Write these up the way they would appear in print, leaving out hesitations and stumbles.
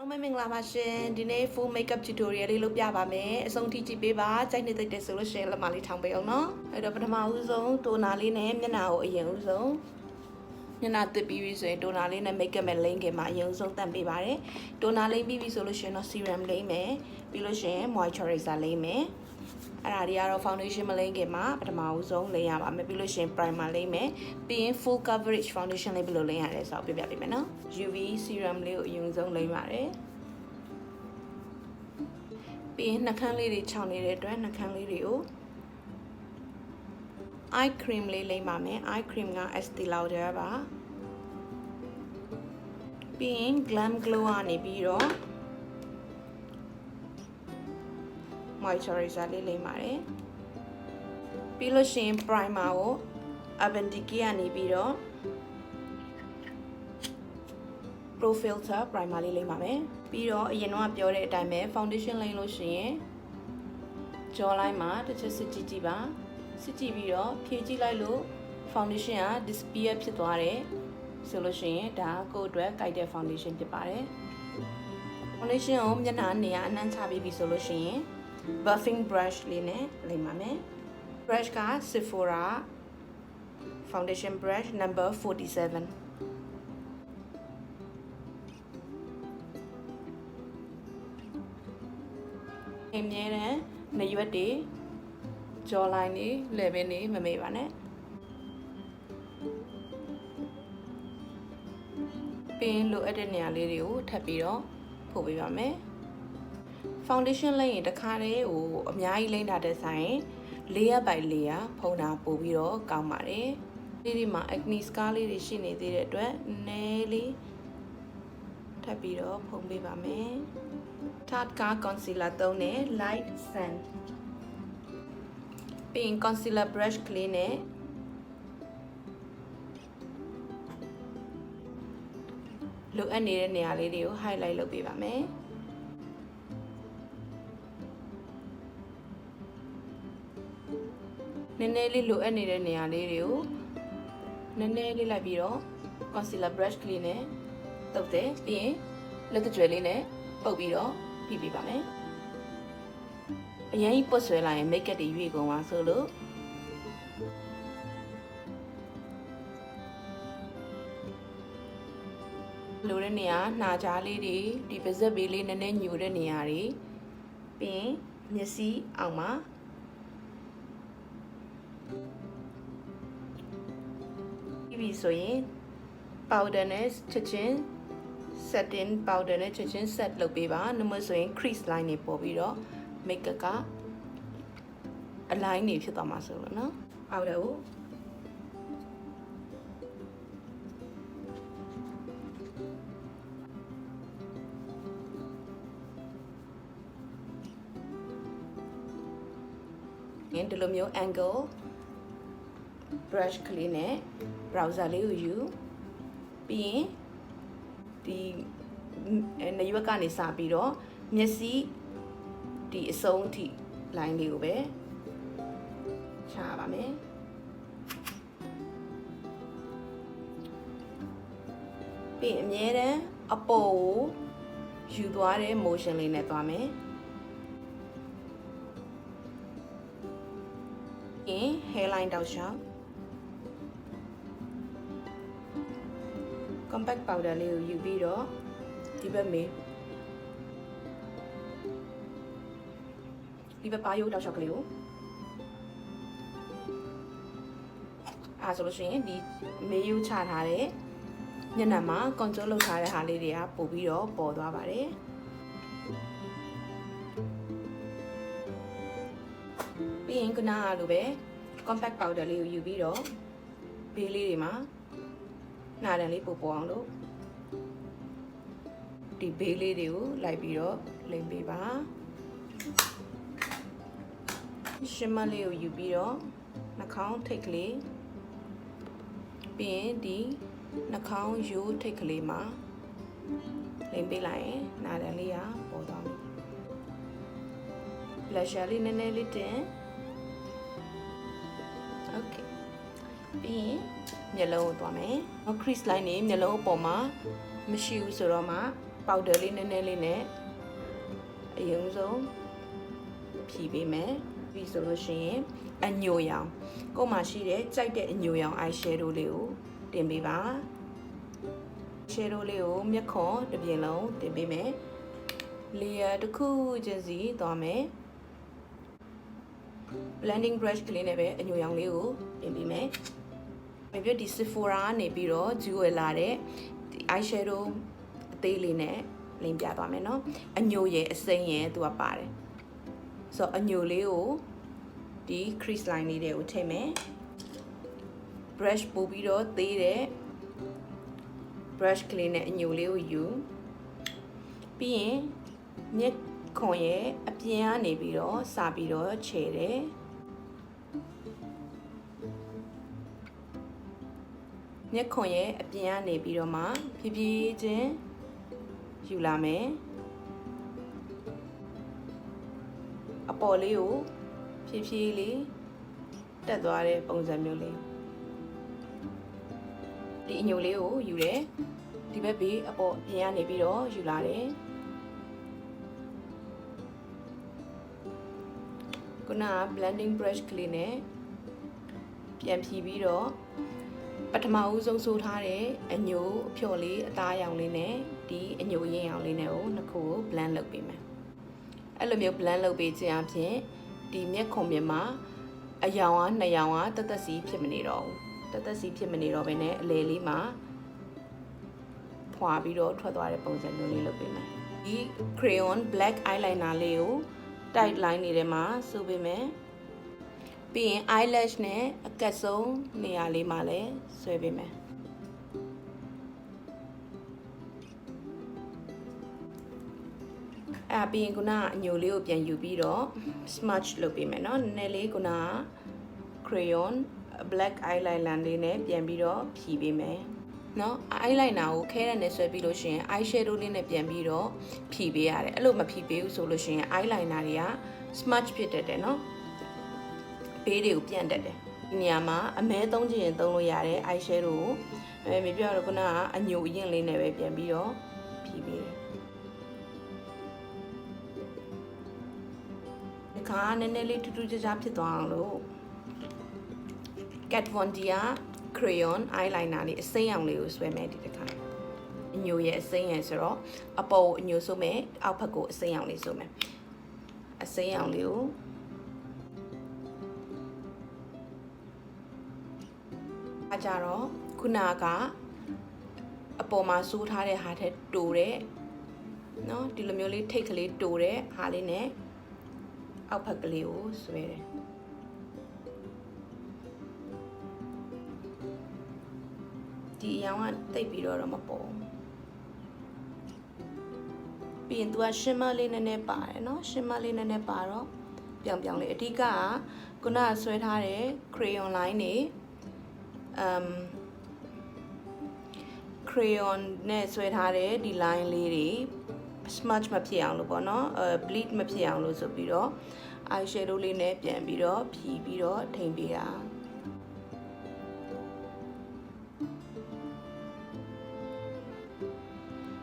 အားလုံးမင်္ဂလာပါရှင်ဒီနေ့ full makeup tutorial လေးလုပ်ပြပါမယ်အဆုံးထိကြည့်ပေးပါကြိုက်နေတဲ့ဆိုလို့ရှိရင်လက်မလေးထောင်ပေးအောင်နော်အဲ့တော့ပထမဦးဆုံးတိုနာလေးနဲ့မျက်နှာကိုအရင်ဦးဆုံးမျက်နှာတစ်ပြီးပြီဆိုရင်တိုနာလေးနဲ့ makeup မဲ့လိမ့်ခင်မှာအရင်ဦးဆုံးတန့်ပေးပါတယ်တိုနာလိမ့်ပြီးပြီဆိုလို့ရှိရင်တော့ serum လိမ့်မယ်ပြီးလို့ရှိရင် moisturizer လိမ့်မယ်အဲ့ဒါတွေကတော့ foundation မလိမ့်ခင်မှာပထမဦးဆုံးလိမ့်ရပါမယ်ပြီးလို့ရှိရင် primer လိမ့်မယ်ပြီးရင် full coverage foundation လေးဘယ်လိုလိမ့်ရလဲဆိုတော့ပြပြပေးမယ်နော် UV serum လေးကိုအရင်ဆုံးလိမ့်ပါတယ်ပြီးရင်နှာခမ်းလေးတွေခြောက်နေတဲ့အတွက်နှာခမ်းလေးတွေကို eye cream လေးလိမ့်ပါမယ် eye cream က ESTÉE LAUDER ပါပြီးရင် GLAMGLOW ကနေပြီးတော့ Moisturizer လေးလိမ့်ပါတယ်ပြီးလို့ရှိရင် primer ကို DECAY ကနေပြီးတော့ Pro Filter primer လေးလိမ့်ပါမယ်ပြီးတော့အရင်တော့ပြောတဲ့အတိုင်းပဲ foundation လိမ့်လို့ရှိရင် jawline မှာတစ်ချက်စစ်ကြည့်ကြည့်ပါစစ်ကြည့်ပြီးတော့ဖြည့်ကြည့်လိုက်လို့ foundation က disappear ဖြစ်သွားတယ်ဆိုလို့ရှိရင်ဒါကိုယ့်အတွက်ကြိုက်တဲ့ foundation ဖြစ်ပါတယ် foundation ကိုမျက်နှာနေရာအနှံ့ချပေးပြီဆိုလို့ရှိရင် buffing brush လေးနဲ့လိမ့်ပါမယ် brush က SEPHORA foundation brush number 47အမြဲတမ်းနေရွက်တွေ jawline တွေ level တွေမမေ့ပါနဲ့ပင်လိုအပ်တဲ့နေရာလေးတွေကိုထပ်ပြီးတော့ဖို့ပေးပါမယ် foundation လိမ့်ရင်တစ်ခါတည်းဟိုအများကြီးလိမ့်တာတဲ့ဆိုင် layer by layer ဖုံးတာပို့ပြီးတော့ကောင်းပါတယ်ဒီမှာ acne scar လေးတွေရှိနေသေးတဲ့အတွက်နည်းလေးထပ်ပြီးတော့ဖုံးပေးပါမယ် TARTE က concealer သုံးနဲ့ light sand ပြီးရင် concealer brush ကလေးနဲ့လိုအပ်နေတဲ့နေရာလေးတွေကို highlight လုပ်ပေးပါမယ်နည်းနည်းလေးလိုအပ်နေတဲ့နေရာလေးတွေကိုနည်းနည်းလေးလိုက်ပြီးတော့ concealer brush ကလေးနဲ့တုပ်တယ်ပြီးရင်လက်ကြွယ်လေးနဲ့ပုတ်ပြီးတော့ဖိပေးပါမယ်အရင်ပုတ်ဆွဲလိုက်ရင် makeup တွေရွေ့ကုန်ပါဆိုလို့လိုတဲ့နေရာနှာကြားလေးတွေဒီပါးစပ်ဘေးလေးနည်းနည်းညိုတဲ့နေရာတွေပြီးရင်မျက်စိအောင်မှာပြီးဆိုရင် powder နဲ့ချက်ချင်း setting powder နဲ့ချက်ချင်း set လုပ်ပေးပါနှမဆိုရင် crease line တွေပေါ်ပြီးတော့ makeup က align တွေဖြစ်သွားမှာဆိုလို့နော် powder ကိုဒီလိုမျိုး angle brush ကလေးနဲ့ browser လေးကိုယူပြီးရင်ဒီနေရွက်ကနေစပြီးတော့မျက်စိဒီအဆုံးအထိ line လေးကိုပဲချပါမယ်ပြီးအမြဲတမ်းအပေါ်ကိုယူသွားတဲ့ motion လေးနဲ့သွားမယ်hairline တောက်လျှောက် compact powder လေးကိုယူပြီးတော့ဒီဘက်မေးဒီဘက်ပါယိုးတောက်လျှောက်ကလေးကိုအားဆိုလို့ရှိရင်ဒီမေးယူချထားတဲ့မျက်နှာမှာ control လုပ်ထားတဲ့ဟာလေးတွေကပို့ပြီးတော့ပေါ်သွားပါတယ်ပြီးရင်ခုနကလိုပဲ compact powder လေးကိုယူပြီးတော့ဘေးလေးတွေမှာနှာတန်လေးပို့ပေါ်အောင်လို့ဒီဘေးလေးတွေကိုလိုက်ပြီးတော့လိမ့်ပေးပါရှင်းမလေးကိုယူပြီးတော့နှာခေါင်းထိတ်ကလေးပြီးရင်ဒီနှာခေါင်းရိုးထိတ်ကလေးမှာလိမ့်ပေးလိုက်ရင်နှာတန်လေးကပေါ်သွားပြီ blusher လေးနည်းနည်းလေးတင် okay ပြီးရင်မျက်လုံးကိုသွားမယ် crease line နေမျက်လုံးအပေါ်မှာမရှိဘူးဆိုတော့မှ powder လေးနည်းနည်းလေးနဲ့အရင်ဆုံးဖြီးပေးမယ်ပြီးဆိုလို့ရှိရင်အညိုရောင်ကိုမှရှိတဲ့ကြိုက်တဲ့အညိုရောင် eye shadow လေးကိုတင်ပေးပါ shadow လေးကိုမျက်ခွန်တစ်ပြင်လုံးတင်ပေးမယ် layer တစ်ခုချင်းစီသွားမယ် blending brush ကလေးနဲ့ပဲအညိုရောင်လေးကိုတင်ပေးမယ်ပြီးတော့ဒီ SEPHORA ကနေပြီးတော့ jewel လာတဲ့ eye shadow အသေးလေးနဲ့လင်းပြသွားမယ်နော်အညိုရဲ့အစိမ်းရဲ့သူကပါတယ်ဆိုတော့အညိုလေးကိုဒီ crease line လေးတွေကိုထည့်မယ် brush ပို့ပြီးတော့သေးတဲ့ brush ကလေးနဲ့အညိုလေးကိုယူပြီးရင်မျက်ခွန်ရဲ့အပြင်ကနေပြီးတော့စပြီးတော့ခြေတယ်မျက်ခွန်ရဲ့အပြင်ကနေပြီးတော့မှဖြည်းဖြည်းချင်းယူလာမယ်အပေါ်လေးကိုဖြည်းဖြည်းလေးတက်သွားတဲ့ပုံစံမျိုးလေးဒီအညိုလေးကိုယူတယ်ဒီဘက်ဘေးအပေါ်အပြင်ကနေပြီးတော့ယူလာတယ်ခုနက blending brush ကလေးနဲ့ပြန်ဖြီးပြီးတော့ပထမဦးဆုံးဆိုထားတဲ့အညိုအဖြော်လေးအသားရောင်လေးနဲ့ဒီအညိုရင်းရောင်လေးနဲ့ကိုနှစ်ခုကို blend လုပ်ပေးမယ်အဲ့လိုမျိုး blend လုပ်ပေးခြင်းအပြင်ဒီမျက်ခုံမြင်မှာအယောင်ကနှစ်ယောင်ကတသက်စီဖြစ်မနေတော့ဘူးတသက်စီဖြစ်မနေတော့ဘဲနဲ့အလေလေးမှာဖွာပြီးတော့ထွက်သွားတဲ့ပုံစံမျိုးလေးလုပ်ပေးမယ်ဒီ crayon black eyeliner လေးကို tight line နေထဲမှာဆိုပေးမယ်ပြီးရင် eyelash နဲ့အကတ်ဆုံးနေရာလေးမှာလည်းဆွဲပေးမယ်ပြီးရင်ခုနအညိုလေးကိုပြန်ယူပြီးတော့ smudge လုပ်ပေးမယ်เนาะနည်းနည်းလေးခုန crayon black eyeliner လေးနဲ့ပြန်ပြီးတော့ဖြီးပေးမယ်เนาะ eyeliner ကိုခဲတဲ့နဲ့ဆွဲပြီးလို့ရှိရင် eye shadow လေးနဲ့ပြန်ပြီးတော့ဖြီးပေးရတယ်အဲ့လိုမဖြီးပေးဘူးဆိုလို့ရှိရင် eyeliner တွေက smudge ဖြစ်တတ်တယ်เนาะဘေးတွေကိုပြန်တက်တယ်ဒီနေရာမှာအမဲသုံးချင်ရင်သုံးလို့ရတဲ့ eye shadow ကိုမေပြောတော့ခုနကအညိုအရင်လေးနဲ့ပဲပြန်ပြီးတော့ဖြီးပေးတယ်ဒီခါနည်းနည်းလေးထူးထူးခြားခြားဖြစ်သွားအောင်လို့ Kat Von D crayon eyeliner လေးအစိမ်းရောင်လေးကိုဆွဲမယ်ဒီတစ်ခါအညိုရဲ့အစိမ်းရယ်ဆိုတော့အပေါ်ကိုအညိုဆိုမယ်အောက်ဘက်ကိုအစိမ်းရောင်လေးဆိုမယ်အစိမ်းရောင်လေးကိုကြတော့ခုနကအပေါ်မှာစိုးထားတဲ့ဟာထက်တိုတဲ့เนาะဒီလိုမျိုးလေးထိတ်ကလေးတိုတဲ့ဟာလေးနဲ့အောက်ဖက်ကလေးကိုဆွဲတယ်ဒီအရောင်ကတိတ်ပြီးတော့မပေါ်ပြီးရင်သူက shimmer လေးနည်းနည်းပါတယ်เนาะ shimmer လေးနည်းနည်းပါတော့ပြောင်ပြောင်လေးအဓိကခုနကဆွဲထားတဲ့ crayon line နေcrayon နဲ့ဆွဲထားတဲ့ဒီ line လေးတွေ smudge မဖြစ်အောင်လို့ပေါ့နော်bleed မဖြစ်အောင်လို့ဆိုပြီးတော့ eye shadow လေးနဲ့ပြန်ပြီးတော့ဖြီးပြီးတော့ထိမ့်ပေးတာ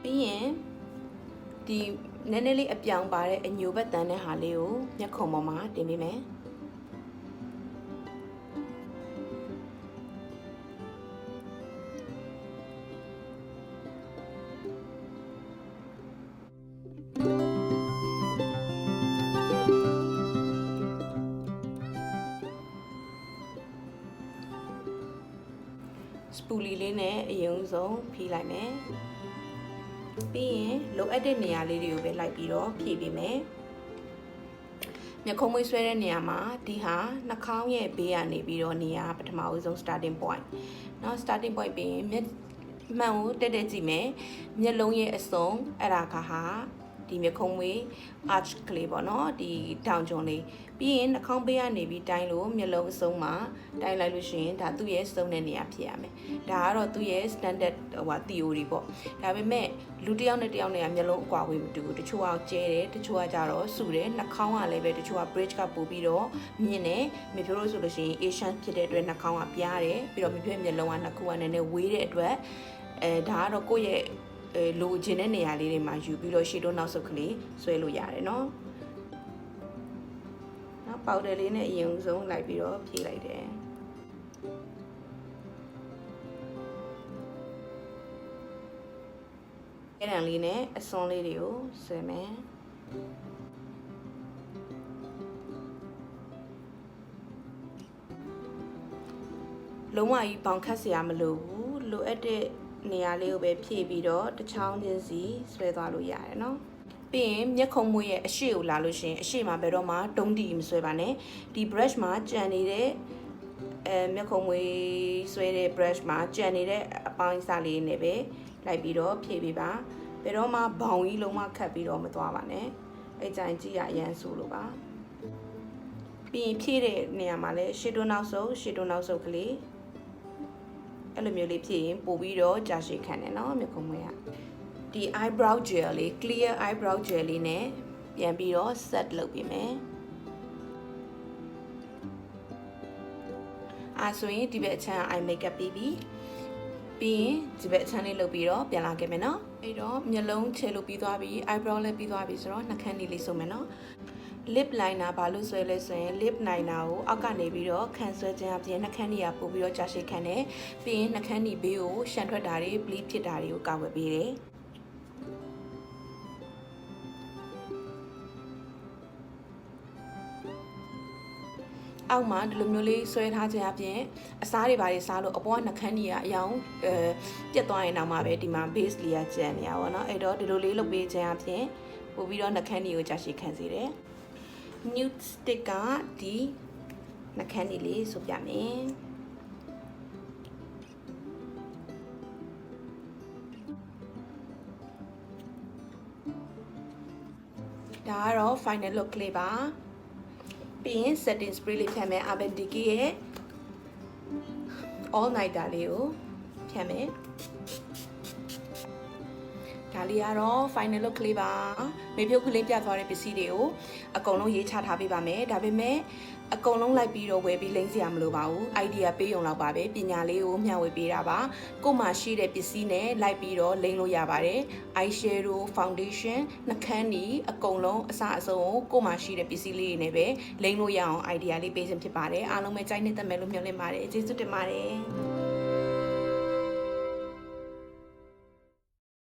ပြီးရင်ဒီနည်းနည်းလေးအပြောင်ပါတဲ့အညိုဘက်တန်းတဲ့ဟာလေးကိုမျက်ခုံပေါ်မှာတင်ပေးမယ်စပူလီလေးနဲ့အရင်ဆုံးဖြီးလိုက်မယ်ပြီးရင်လိုအပ်တဲ့နေရာလေးတွေကိုပဲလိုက်ပြီးတော့ဖြည့်ပေးမယ်မျက်ခုံးမွေးဆွဲတဲ့နေရာမှာဒီဟာနှာခေါင်းရဲ့ဘေးကနေပြီးတော့နေရာပထမဦးဆုံး starting point เนาะ starting point ပြီးရင်မျက်မှန်ကိုတက်တက်ကြည့်မယ်မျက်လုံးရဲ့အစုံအဲ့ဒါကဟာဒီမျက်ခုံးမွေး arch ကလေးပေါ့နော်ဒီတောင်ကျွန်းလေးပြီးရင်နှာခေါင်းဘေးကနေပြီးတိုင်းလို့မျက်လုံးအစုံမှာတိုင်းလိုက်လို့ရှိရင်ဒါသူ့ရဲ့စုံတဲ့နေရာဖြစ်ရမယ်ဒါကတော့သူ့ရဲ့ standard theory ပေါ့ဒါပေမဲ့လူတစ်ယောက်နဲ့တစ်ယောက်နဲ့မျက်လုံးအကွာဝေးမတူဘူးတချို့ကကျဲတယ်တချို့ကကြတော့ဆူတယ်နှာခေါင်းကလည်းပဲတချို့က bridge ကပို့ပြီးတော့မြင့်တယ်မေဖြိုးလို့ဆိုလို့ရှိရင် Asian ဖြစ်တဲ့အတွက်နှာခေါင်းကပြားတယ်ပြီးတော့မေဖြိုးမျက်လုံးကနှစ်ခုကနည်းနည်းဝေးတဲ့အတွက်ဒါကတော့ကိုယ့်ရဲ့ လိုချင်တဲ့နေရာလေးတွေမှာယူပြီးတော့ shadow နောက်ဆုတ်ကလေးဆွဲလို့ရတယ်နော်နောက် powder လေးနဲ့အရင်ဆုံးလိုက်ပြီးတော့ဖြည့်လိုက်တယ်အဲ့ဒါလေးနဲ့အစွန်းလေးတွေကိုဆွဲမယ်လုံးဝကြီးပေါင်ခတ်စရာမလိုဘူးလိုအပ်တဲ့နေရာလေးကိုပဲဖြည့်ပြီးတော့တစ်ချောင်းချင်းစီဆွဲသွားလို့ရတယ်နော်ပြီးရင်မျက်ခုံးမွေးရဲ့အရှိကိုလာလို့ရှိရင်အရှိမှာဘယ်တော့မှတုံးတီမဆွဲပါနဲ့ဒီ brush မှာကြံနေတဲ့မျက်ခုံးမွေးဆွဲတဲ့ brush မှာကြံနေတဲ့အပိုင်းစားလေးနဲ့ပဲလိုက်ပြီးတော့ဖြည့်ပေးပါဘယ်တော့မှဘောင်ကြီးလုံးဝခတ်ပြီးတော့မသွားပါနဲ့အဲ့ကြိုင်ကြည့်ရအရန်ဆူလို့ပါပြီးရင်ဖြည့်တဲ့နေရာမှာလည်း shadow နောက်ဆုတ်ကလေးအဲ့လိုမျိုးလေးဖြည့်ရင်ပို့ပြီးတော့ကြာရှည်ခံတယ်နော်မျက်ခုံးမွေးကဒီ eyebrow gel လေး clear eyebrow gel လေးနဲ့ပြန်ပြီးတော့ set လုပ်ပေးမယ်ဆိုရင်ဒီဘက်အချမ်း eye makeup ပြီးရင်ဒီဘက်အချမ်းလေးလုပ်ပြီးတော့ပြန်လာခဲ့မယ်နော်အဲ့တော့မျက်လုံးချဲလုပ်ပြီးသွားပြီ eyebrow လည်းပြီးသွားပြီဆိုတော့နှာခမ်းလေးဆိုမယ်နော် lip liner ဘာလို့ဆွဲလဲဆိုရင် lip liner ကိုအောက်ကနေပြီးတော့ခံဆွဲခြင်းအပြင်နှာခမ်းကြီးကပို့ပြီးတော့ကြာရှည်ခံတယ်ပြီးရင်နှာခမ်းကြီးဘေးကိုရှန်ထွက်တာတွေ bleed ဖြစ်တာတွေကိုကာကွယ်ပေးတယ်အောက်မှာဒီလိုမျိုးလေးဆွဲထားခြင်းအပြင်အစားတွေဘာတွေစားလို့အပေါ်ကနှာခမ်းကြီးကအယောင်ပြတ်သွားရင်တော့မှပဲဒီမှာ base လေးကကျန်နေရပါတော့အဲ့တော့ဒီလိုလေးလုပ်ပေးခြင်းအပြင်ပို့ပြီးတော့နှာခမ်းကြီးကိုကြာရှည်ခံစေတယ် NUDESTIX ကဒီနှာခမ်းလေးဆိုပြမယ်ဒါကတော့ final look လေးပါပြီးရင် setting spray လေးဖြတ်မယ် DECAY ရဲ့ all nighter လေးကိုဖြတ်မယ်ဒါလေးကတော့ final look လေးပါမေဖြုတ်ကလေးပြသွားတဲ့ပစ္စည်းတွေကိုအကုန်လုံးရေးချထားပေးပါမယ်ဒါပေမဲ့အကုန်လုံးလိုက်ပြီးတော့ဝယ်ပြီးလိမ့်စရာမလိုပါဘူး idea ပေးရုံလောက်ပါပဲပညာလေးကိုမျှဝေပေးတာပါကို့မှာရှိတဲ့ပစ္စည်းနဲ့လိုက်ပြီးတော့လိမ့်လို့ရပါတယ် eye shadow foundation နှာခမ်းနီအကုန်လုံးအစအဆုံးကို့မှာရှိတဲ့ပစ္စည်းလေးတွေနဲ့ပဲလိမ့်လို့ရအောင် idea လေးပေးခြင်းဖြစ်ပါတယ်အားလုံးပဲကြိုက်နေတတ်မယ်လို့မျှော်လင့်ပါတယ်ကျေးဇူးတင်ပါတယ်